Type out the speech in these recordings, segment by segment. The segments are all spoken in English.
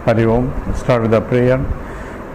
Hari Om. Start with the prayer.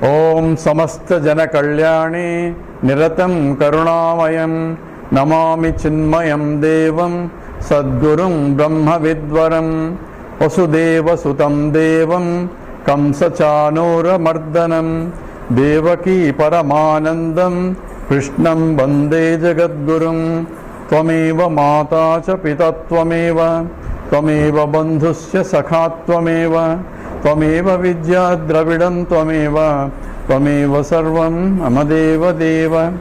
Om Samasta Jana Kalyani Niratam Karunamayam Namami Chinmayam Devam Sadgurum Brahma Vidvaram Vasudeva Sutam Devam Kamsachanura Mardanam Devaki Paramanandam Krishnam Bande Jagadgurum Tvameva Mata Cha Pita Tvameva Tvameva Bandhusya Sakha Tvameva Tvameva Vidya Dravidam Tvameva Tvameva Sarvam Amadeva Deva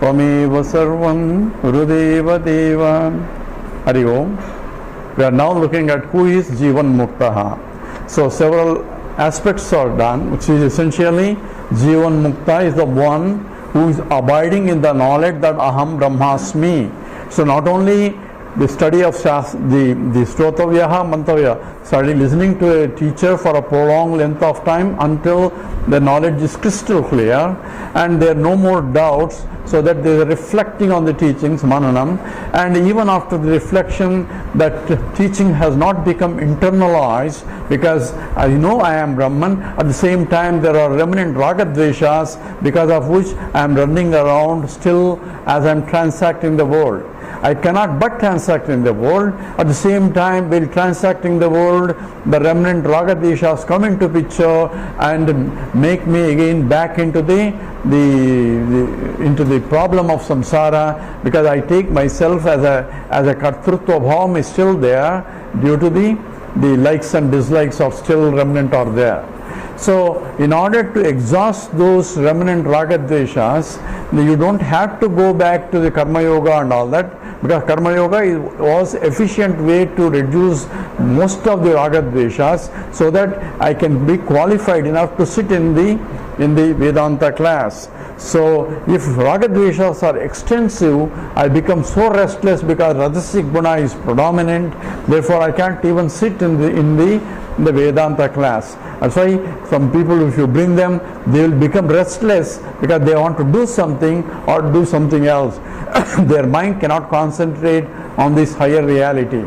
Tvameva Sarvam Gurudeva Deva. Hari Om. We are now looking at who is Jivan Muktaha. So several aspects are done, which is essentially Jivan Mukta is the one who is abiding in the knowledge that Aham Brahmasmi. So not only the study of the Strotavyaha, Mantavya, study listening to a teacher for a prolonged length of time until the knowledge is crystal clear and there are no more doubts, so that they are reflecting on the teachings, Mananam, and even after the reflection that teaching has not become internalized, because I know I am Brahman, at the same time there are remnant Ragadveshas because of which I am running around still as I am transacting the world. I cannot but transact in the world. At the same time, while transacting the world, the remnant Ragadveshas come into picture and make me again back into the problem of samsara, because I take myself as a kartrutva bhavam is still there due to the likes and dislikes of still remnant are there. So, in order to exhaust those remnant Ragadveshas, you don't have to go back to the Karma Yoga and all that, because Karma Yoga was efficient way to reduce most of the Ragadveshas, so that I can be qualified enough to sit in the Vedanta class. So, if Ragadveshas are extensive, I become so restless because Rajasic Guna is predominant, therefore I can't even sit in the Vedanta class. That's why some people, if you bring them, they will become restless because they want to do something or do something else. Their mind cannot concentrate on this higher reality.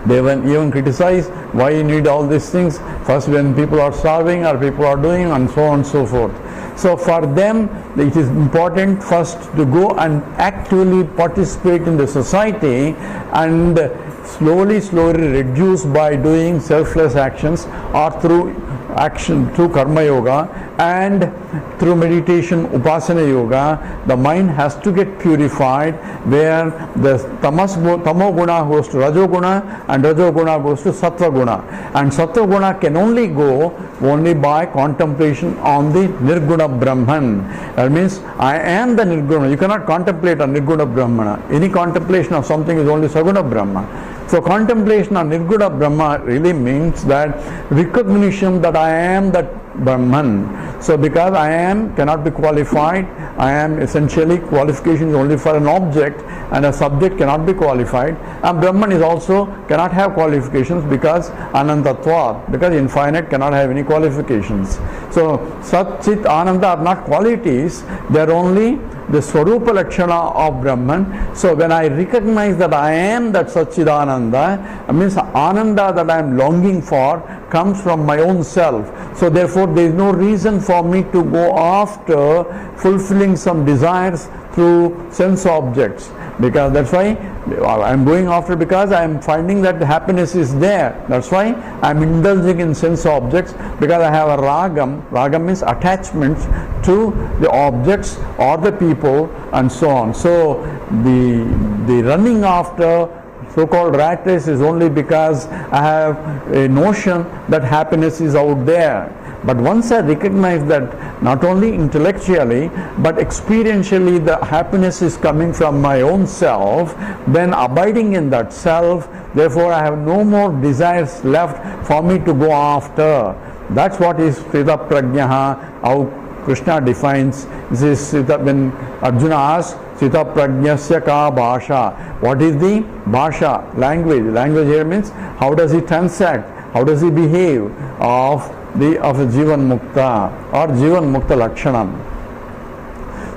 They will even criticize why you need all these things first when people are starving or people are doing, and so on and so forth. So for them, it is important first to go and actively participate in the society and slowly reduce by doing selfless actions or through action, through Karma Yoga and through meditation, Upasana Yoga. The mind has to get purified, where the Tamo Guna goes to Rajo Guna and Rajo Guna goes to Sattva Guna, and Sattva Guna can only go by contemplation on the Nirguna Brahman. That means I am the Nirguna. You cannot contemplate a Nirguna Brahmana. Any contemplation of something is only Saguna Brahma. So contemplation on Nirguna Brahma really means that recognition that I am that Brahman. So because I am cannot be qualified, I am essentially, qualification is only for an object and a subject cannot be qualified, and Brahman is also cannot have qualifications because Anantatvat, because infinite cannot have any qualifications. So Sat, Chit, Ananda are not qualities, they are only the Swarupa Lakshana of Brahman. So when I recognize that I am that Satchidananda, it means Ananda that I am longing for comes from my own self. So therefore there is no reason for me to go after fulfilling some desires through sense objects, because that's why I am going after, because I am finding that the happiness is there. That's why I am indulging in sense objects, because I have a ragam. Ragam means attachment to the objects or the people and so on. So the running after so-called rat race is only because I have a notion that happiness is out there. But once I recognize that not only intellectually but experientially the happiness is coming from my own self, then abiding in that self, therefore I have no more desires left for me to go after. That's what is Sthita Prajnaha, how Krishna defines. This is when Arjuna asks, Sthita Prajnasya ka bhasha. What is the bhasha? Language. Language here means how does he transact, how does he behave of a Jivan Mukta or Jivan Mukta Lakshanam.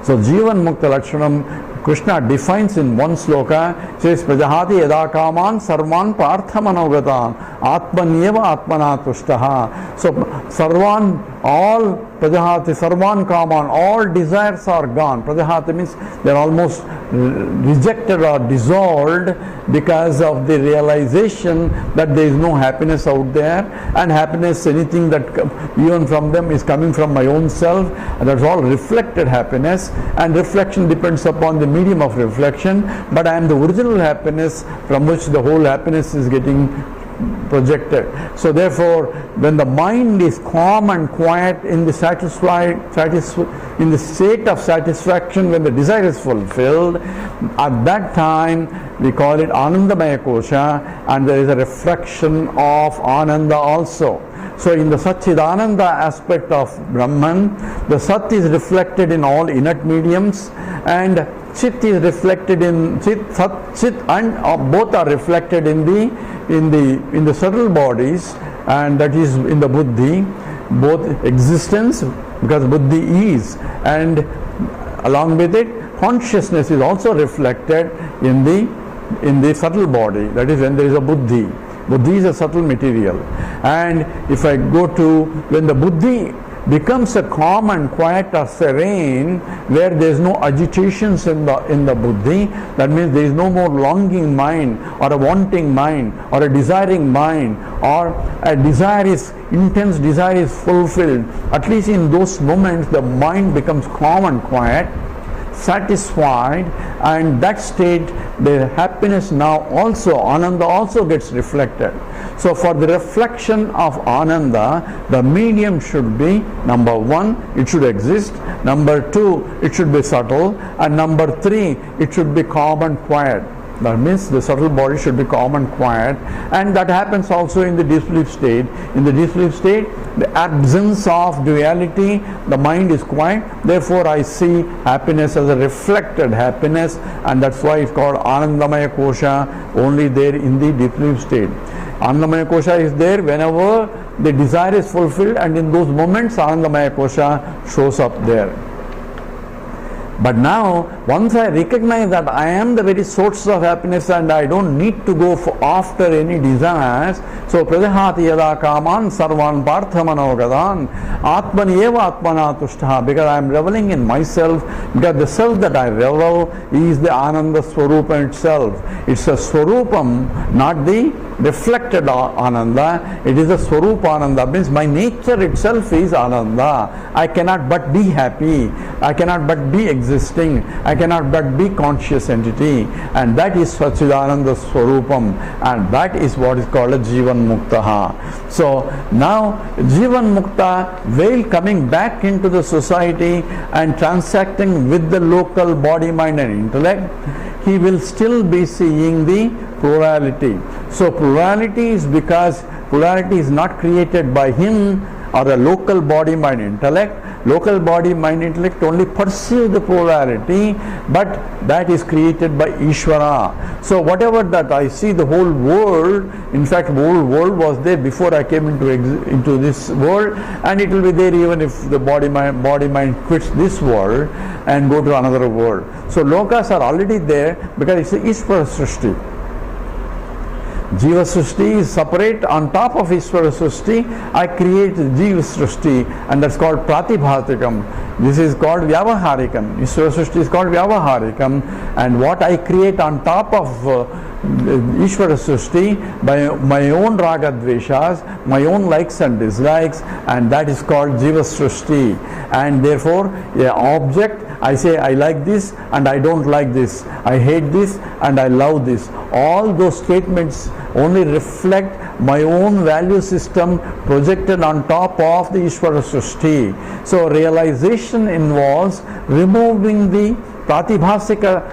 So Jivan Mukta Lakshanam Krishna defines in one sloka, says Prajahati yada kaman sarvan parthamanogatan atmanyeva atmana tushtaha. So sarvan, all Prajahati, sarvan kaman, all desires are gone. Prajahati means they are almost rejected or dissolved because of the realization that there is no happiness out there, and happiness, anything that even from them is coming from my own self, and that's all reflected happiness, and reflection depends upon the medium of reflection, but I am the original happiness from which the whole happiness is getting projected. So therefore, when the mind is calm and quiet in the in the state of satisfaction, when the desire is fulfilled, at that time we call it Anandamaya Kosha, and there is a reflection of Ananda also. So in the Satchidananda aspect of Brahman, the Sat is reflected in all inert mediums, and Chit is reflected in Sat, Chit, and both are reflected in the subtle bodies, and that is in the Buddhi, both existence, because Buddhi is, and along with it consciousness is also reflected in the subtle body, that is when there is a Buddhi. Buddhi is a subtle material, and if I go to when the Buddhi becomes a calm and quiet or serene, where there is no agitations in the Buddhi, that means there is no more longing mind or a wanting mind or a desiring mind, or a desire is intense desire is fulfilled. At least in those moments the mind becomes calm and quiet, satisfied, and that state the happiness now also, Ananda also gets reflected. So for the reflection of Ananda, the medium should be, number one, it should exist, number two, it should be subtle, and number three, it should be calm and quiet. That means the subtle body should be calm and quiet, and that happens also in the deep sleep state. In the deep sleep state, the absence of duality, the mind is quiet, therefore I see happiness as a reflected happiness, and that's why it's called Anandamaya Kosha, only there in the deep sleep state. Anandamaya Kosha is there whenever the desire is fulfilled, and in those moments Anandamaya Kosha shows up there. But now, once I recognize that I am the very source of happiness and I don't need to go after any desires, so Prajahati yada kaman sarvan parthamanogadan atmanyeva atmana tushtaha, because I am reveling in myself, because the self that I revel is the Ananda Swarupa itself. It's a Swarupam, not the reflected Ananda. It is a Swarupa Ananda, means my nature itself is Ananda. I cannot but be happy, I cannot but be existing, I cannot but be conscious entity, and that is Satchidananda Swarupam, and that is what is called a Jivan Muktaha. So now Jivan Mukta, while coming back into the society and transacting with the local body, mind and intellect, he will still be seeing the plurality. So plurality is because plurality is not created by him or a local body, mind, intellect. Local body, mind, intellect only perceive the plurality, but that is created by Ishvara. So whatever that I see, the whole world, in fact the whole world was there before I came into this world, and it will be there even if the body mind quits this world and go to another world. So lokas are already there because it's Ishvara Srishti. Jiva Srishti is separate. On top of Ishvara Srishti, I create Jiva Srishti, and that's called Pratibhatikam. This is called Vyavaharikam. Ishvara Srishti is called Vyavaharikam, and what I create on top of Ishvara Srishti by my own raga dveshas, my own likes and dislikes, and that is called Jiva Srishti. And therefore, an object, I say I like this and I don't like this, I hate this and I love this. All those statements only reflect my own value system projected on top of the Ishvara Srishti. So realization involves removing the Pratibhasika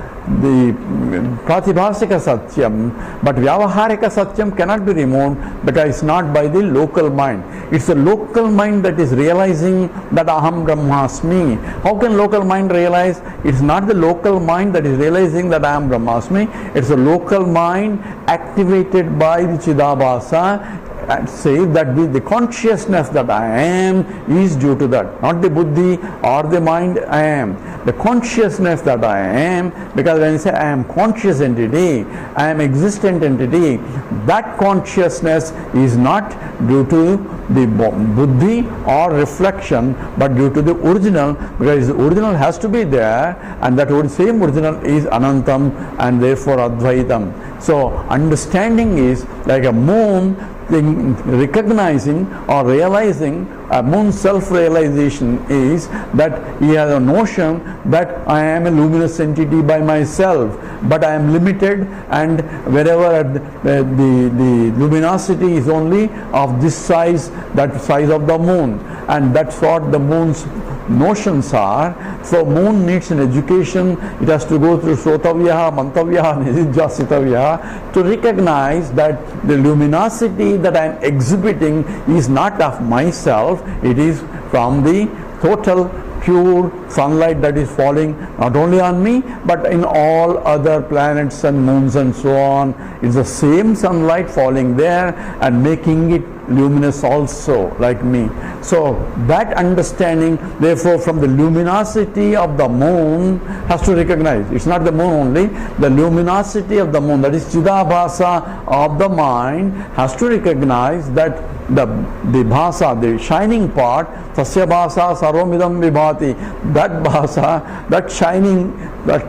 Satyam, but Vyavaharika Satyam cannot be removed because it's not by the local mind. It's the local mind that is realizing that Aham Brahmasmi. How can local mind realize? It's not the local mind that is realizing that I am Brahmasmi. It's the local mind activated by the Chidabhasa, says that the consciousness that I am is due to that, not the buddhi or the mind. I am the consciousness that I am, because when you say I am conscious entity, I am existent entity, that consciousness is not due to the buddhi or reflection, but due to the original, because the original has to be there, and that same original is Anantam and therefore Advaitam. So understanding is like a moon recognizing or realizing. A moon's self-realization is that he has a notion that I am a luminous entity by myself, but I am limited, and wherever the luminosity is only of this size, that size of the moon, and that's what the moon's notions are. So moon needs an education. It has to go through Sotavyaha, Mantavyaha, Nidijasitavyaha to recognize that the luminosity that I am exhibiting is not of myself, it is from the total pure sunlight that is falling not only on me but in all other planets and moons and so on. It's the same sunlight falling there and making it luminous also like me. So that understanding, therefore, from the luminosity of the moon has to recognize, it's not the moon only, the luminosity of the moon, that is Chidabhasa of the mind, has to recognize that the bhasa, the shining part, Tasya bhasa sarvamidam vibhati, that bhasa, that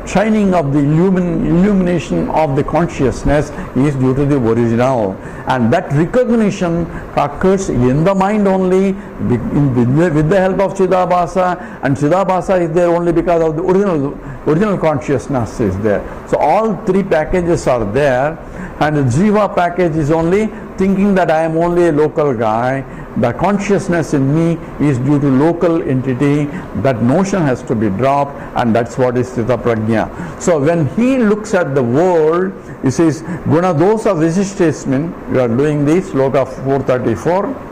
shining of the illumination of the consciousness is due to the original, and that recognition occurs in the mind only with the help of Chidabhasa, and Chidabhasa is there only because of the original consciousness is there. So all three packages are there, and the Jiva package is only thinking that I am only a local guy. The consciousness in me is due to local entity. That notion has to be dropped, and that's what is Sthita Prajna. So when he looks at the world, he says, Guna dosa visishtesmin, we are doing this, sloka 434.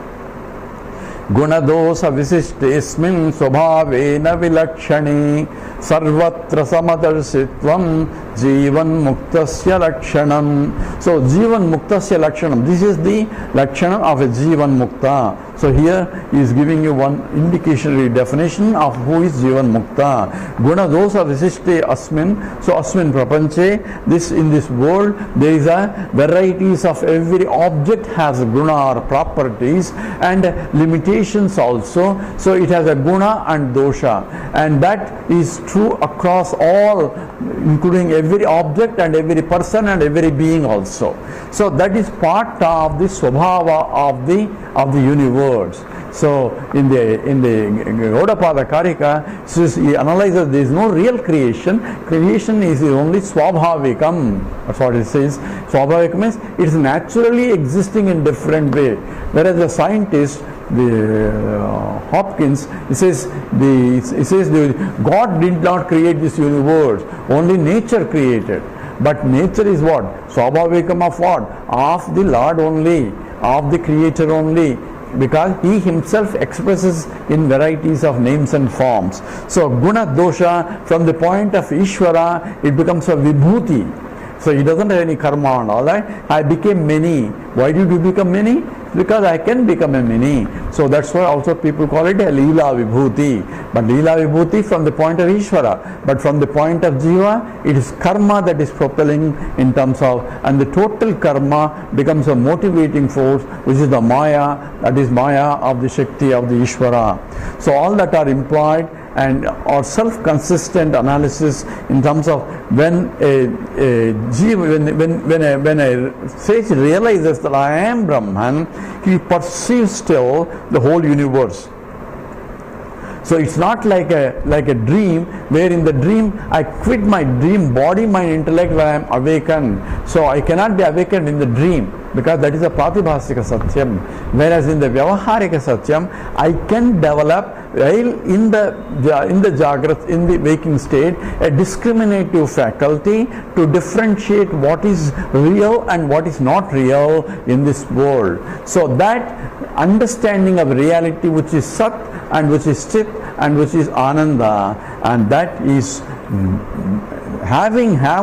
Gunadosa visishtesmin swabhavena vilakshane sarvatra samadarsitvam jivan muktasya lakshanam. So jivan muktasya lakshanam, this is the lakshanam of a jivan mukta. So here he is giving you one indicationary definition of who is jivan mukta. Gunadosa visishte asmin. So asmin prapanche, this in this world there is a varieties of every object has guna or properties and limitations also. So it has a guna and dosha, and that is true across all, including every object and every person and every being also. So that is part of the swabhava of the universe. So in the Gaudapada Karika, he analyzes there is no real creation. Creation is only swabhavikam. That's what it says. Swabhavikam means it is naturally existing in different way. Whereas the scientist, Hopkins, he says God did not create this universe. Only nature created. But nature is what? Swabhavikam of what? Of the Lord only, of the Creator only, because he himself expresses in varieties of names and forms. So guna dosha, from the point of Ishvara, it becomes a vibhuti. So he doesn't have any karma and all that. I became many. Why did you become many? Because I can become a many. So that's why also people call it a Leela Vibhuti. But Leela Vibhuti from the point of Ishvara. But from the point of Jiva, it is karma that is propelling in terms of, and the total karma becomes a motivating force, which is the Maya, that is Maya of the Shakti of the Ishvara. So all that are implied and or self-consistent analysis in terms of when a sage realizes that I am Brahman, he perceives still the whole universe. So it's not like a dream, where in the dream I quit my dream body, mind, intellect, when I am awakened. So I cannot be awakened in the dream, because that is a pratibhasika satyam. Whereas in the vyavaharika satyam, I can develop while in the jagrat, in the waking state, a discriminative faculty to differentiate what is real and what is not real in this world. So that understanding of reality, which is Sat and which is Chit and which is Ananda, and that is have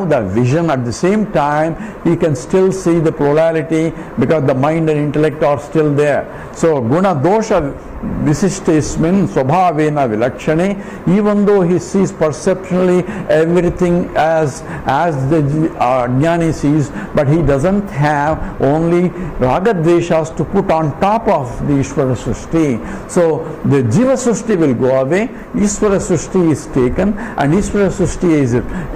the vision, at the same time he can still see the plurality because the mind and intellect are still there. So guna dosha visishtesmin swabhavena vilakshane, even though he sees perceptually everything as the jnani sees, but he doesn't have only ragadveshas to put on top of the Ishvara Srishti. So the Jiva Srishti will go away, Ishvara Srishti is taken, and Ishvara Srishti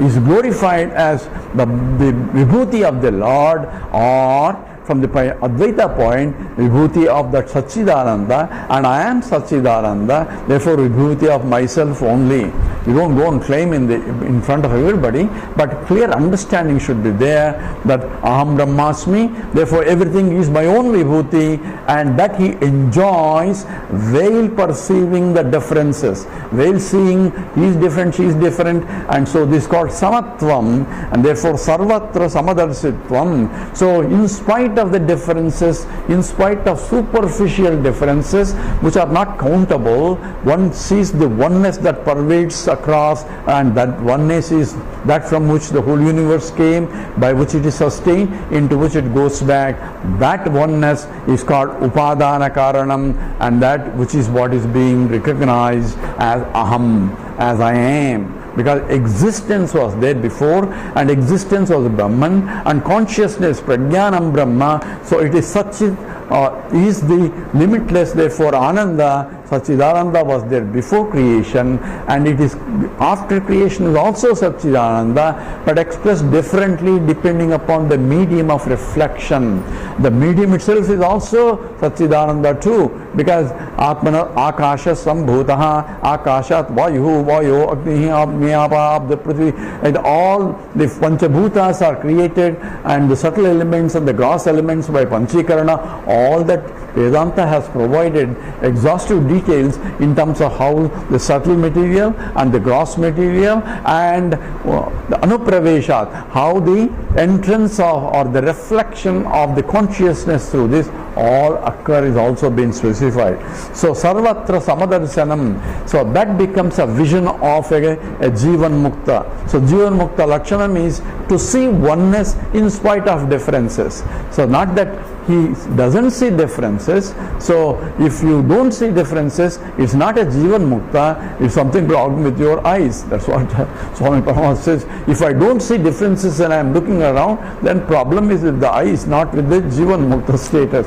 is glorified as the vibhuti of the Lord, or from the Advaita point, vibhuti of that Satchidananda, and I am Satchidananda, therefore vibhuti of myself only. You don't go and claim in front of everybody, but clear understanding should be there that Aham Brahmasmi, therefore everything is my own vibhuti, and that he enjoys while perceiving the differences, while seeing he is different, she is different, and so this is called Samatvam, and therefore Sarvatra Samadarsitvam. So in spite of the differences, in spite of superficial differences which are not countable, one sees the oneness that pervades across, and that oneness is that from which the whole universe came, by which it is sustained, into which it goes back. That oneness is called Upadana Karanam, and that which is what is being recognized as Aham, as I am. Because existence was there before, and existence was Brahman, and consciousness, Prajnanam Brahma. So it is such is the limitless, therefore Ananda, Satchidananda was there before creation, and it is after creation is also Satchidananda, but expressed differently depending upon the medium of reflection. The medium itself is also Satchidananda too, because Atmana Akasha Sambhutaha, Akashat Vayu, Vayu, Agnihi, Abniyapa, the Prithvi, and all the Panchabhutas are created, and the subtle elements and the gross elements by Panchikarana, all that Vedanta has provided exhaustive details in terms of how the subtle material and the gross material and the anupraveshat, how the entrance of or the reflection of the consciousness through this all occur is also been specified. So Sarvatra Samadarsanam, so that becomes a vision of a Jivan Mukta. So Jivan Mukta Lakshanam is to see oneness in spite of differences. So not that he doesn't see differences. So if you don't see differences, it's not a Jivan Mukta, it's something wrong with your eyes. That's what Swami Paramahansa says. If I don't see differences and I am looking around, then problem is with the eyes, not with the Jivan Mukta status.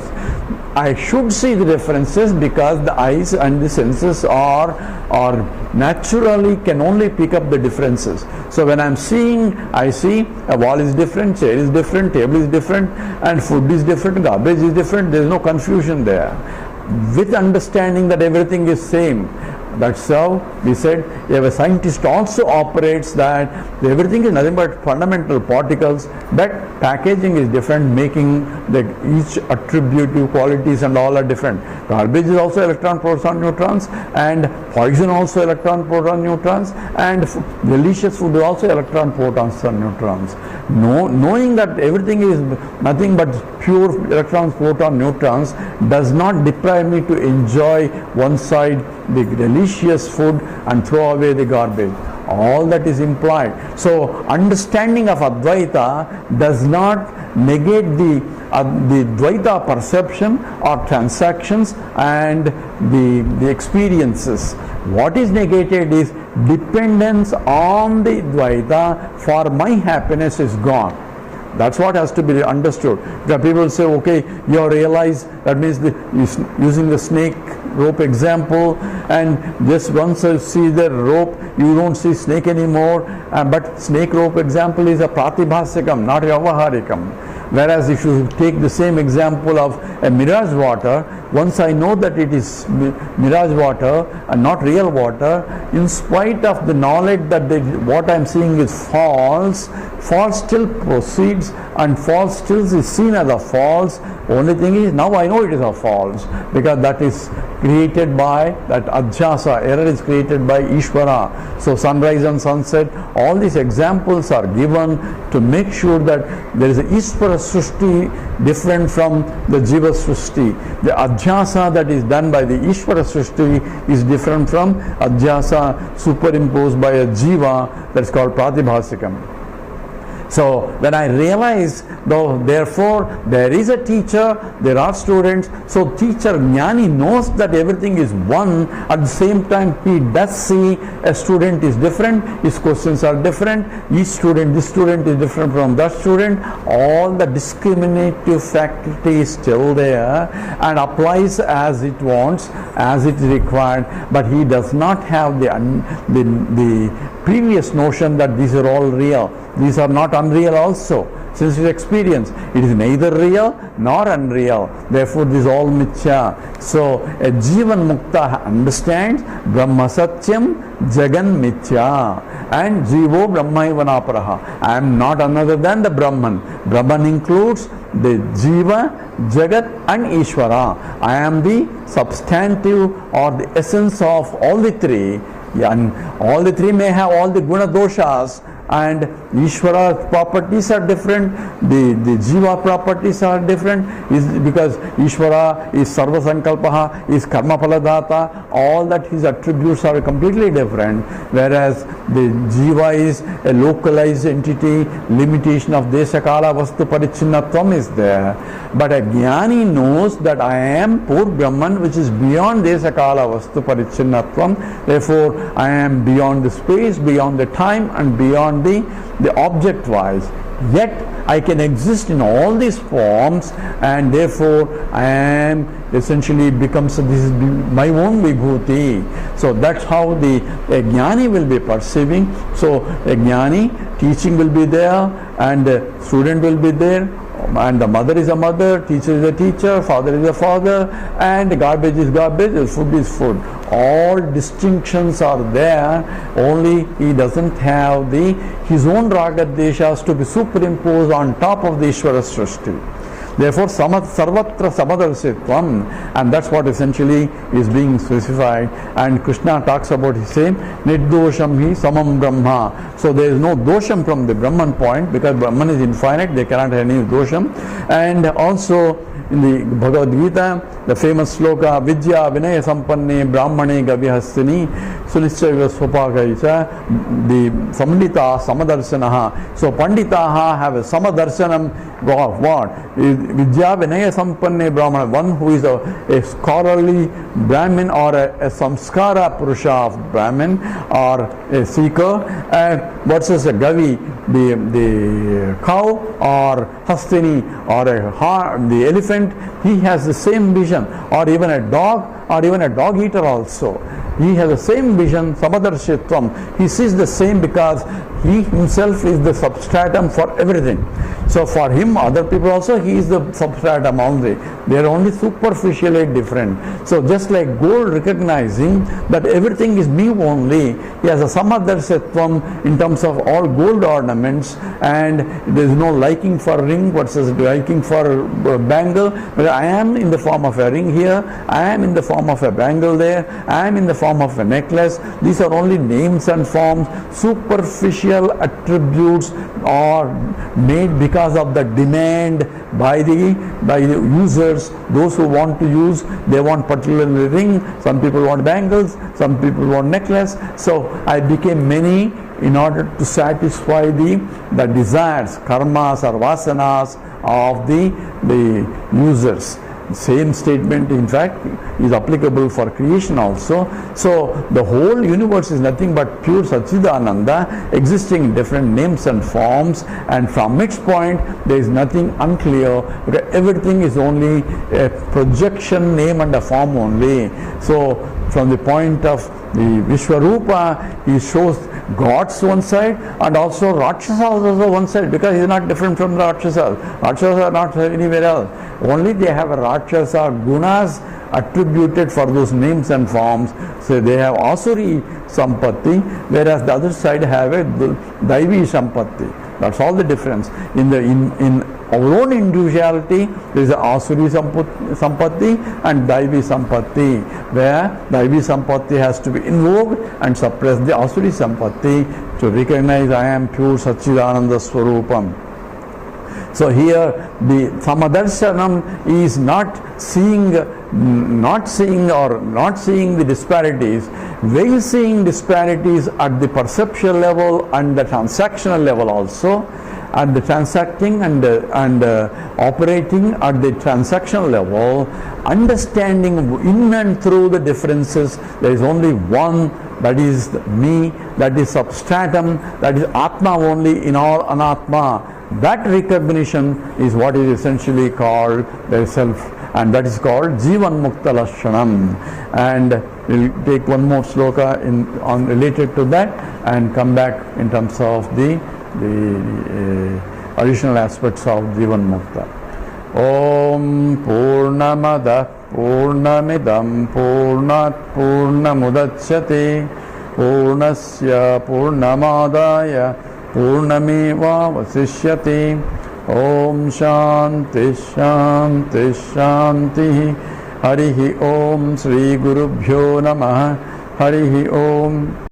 I should see the differences because the eyes and the senses are naturally can only pick up the differences. So when I'm seeing, I see a wall is different, chair is different, table is different, and food is different, garbage is different. There is no confusion there. With understanding that everything is same. That's how we said if a scientist also operates that everything is nothing but fundamental particles, but packaging is different, making the each attributive qualities and all are different. Garbage is also electron, proton, neutrons, and poison also electron, proton, neutrons, and delicious food is also electron, protons and neutrons. Knowing that everything is nothing but pure electrons, proton, neutrons does not deprive me to enjoy one side the delicious food and throw away the garbage. All that is implied. So understanding of Advaita does not negate the Dvaita perception or transactions and the experiences. What is negated is dependence on the Dvaita for my happiness is gone. That's what has to be understood. The people say, okay, you have realized, that means using the snake rope example, and just once you see the rope, you don't see snake anymore. But snake rope example is a pratibhasikam, not vyavaharikam. Whereas if you take the same example of a mirage water, once I know that it is mirage water and not real water, in spite of the knowledge that what I am seeing is false, false still proceeds and false still is seen as a false. Only thing is now I know it is a false because that is created by that adhyasa, error is created by Ishvara. So sunrise and sunset, all these examples are given to make sure that there is a Ishvara Srishti different from the Jiva Srishti. The adhyasa that is done by the Ishvara Srishti is different from adhyasa superimposed by a Jiva, that's called pratibhasikam. So when I realize, though, therefore there is a teacher, there are students, so teacher Jnani knows that everything is one. At the same time, he does see a student is different, his questions are different, each student, this student is different from that student. All the discriminative faculty is still there and applies as it wants, as it is required, but he does not have the previous notion that these are all real. These are not unreal also. Since his experience, it is neither real nor unreal. Therefore, this is all mithya. So, a Jivan Mukta understands Brahma Satyam, Jagan Mithya, and Jivo Brahmaivanapraha. I am not another than the Brahman. Brahman includes the Jiva, Jagat, and Ishvara. I am the substantive or the essence of all the three. And all the three may have all the guna doshas, and Ishvara properties are different, the Jiva properties are different, because Ishvara is Sarva Sankalpaha, is Karma Phaladata, all that his attributes are completely different, whereas the Jiva is a localized entity, limitation of Desakala Vastu Parichinnatvam is there. But a Jnani knows that I am Pur Brahman, which is beyond Desakala Vastu Parichinnatvam, therefore I am beyond the space, beyond the time, and beyond the object wise. Yet I can exist in all these forms, and therefore I am essentially becomes, this is my own vibhuti. So that's how the Jnani will be perceiving. So a Jnani, teaching will be there, and student will be there, and the mother is a mother, teacher is a teacher, father is a father, and garbage is garbage, food is food. All distinctions are there, only he doesn't have his own raga deshas to be superimposed on top of the Ishvara Srishti. Therefore, sarvatra samadarsitvam, and that's what essentially is being specified. And Krishna talks about his same nirdosham hi samam brahma. So there is no dosham from the Brahman point, because Brahman is infinite, they cannot have any dosham. And also in the Bhagavad Gita, the famous sloka, Vidya Vinaya Sampanne Brahmane Gavihastini Sunischa Svapakaisa, the Samdita Samadarsanaha. So Panditaha have a Samadarsanam of what? Vidya Vinaya Sampanne Brahmana, one who is a scholarly Brahmin or a samskara Purusha of Brahmin or a seeker, versus a Gavi, the cow, or Hastini, or the elephant. He has the same vision, or even a dog, or even a dog eater also. He has the same vision, Samadarshitvam. He sees the same because he himself is the substratum for everything. So for him, other people also, he is the substratum only. They are only superficially different. So just like gold recognizing that everything is me only, he has a Samadarshitvam in terms of all gold ornaments, and there is no liking for ring versus liking for bangle. But I am in the form of a ring here, I am in the form of a bangle there, I am in the form of a necklace. These are only names and forms. Superficial attributes are made because of the demand by the users. Those who want to use, they want particularly ring, some people want bangles, some people want necklace. So I became many in order to satisfy the desires, karmas or vasanas of the users. Same statement, in fact, is applicable for creation also. So the whole universe is nothing but pure Satchidananda, existing in different names and forms, and from its point there is nothing unclear, because everything is only a projection, name and a form only. So from the point of the Vishwarupa, he shows God's one side, and also Rakshasas also one side, because he is not different from the Rakshasas. Rakshasas are not anywhere else. Only they have a Rakshasa gunas attributed for those names and forms. So they have Asuri Sampatti, whereas the other side have a Daivi Sampatti. That's all the difference. In our own individuality, there is a Asuri Sampatti and Daivi Sampatti, where Daivi Sampatti has to be invoked and suppress the Asuri Sampatti to recognize I am pure Satchidananda Swarupam. So here the Samadarshanam is not seeing the disparities, while seeing disparities at the perceptual level and the transactional level also, at the transacting and operating at the transactional level, understanding in and through the differences, there is only one, that is me, that is substratum, that is Atma only in all Anatma. That recognition is what is essentially called the self, and that is called Jivan Mukta Lashanam. And we'll take one more sloka on related to that and come back in terms of the additional aspects of Jivan Mukta. Om Purnamada Purnamidam Purnat Purnamudachyate Purnasya Purnamadaya Purnameva Vasishyate. Om Shanti Shanti Shanti. Harihi Om Sri Gurubhyo Namaha. Harihi Om.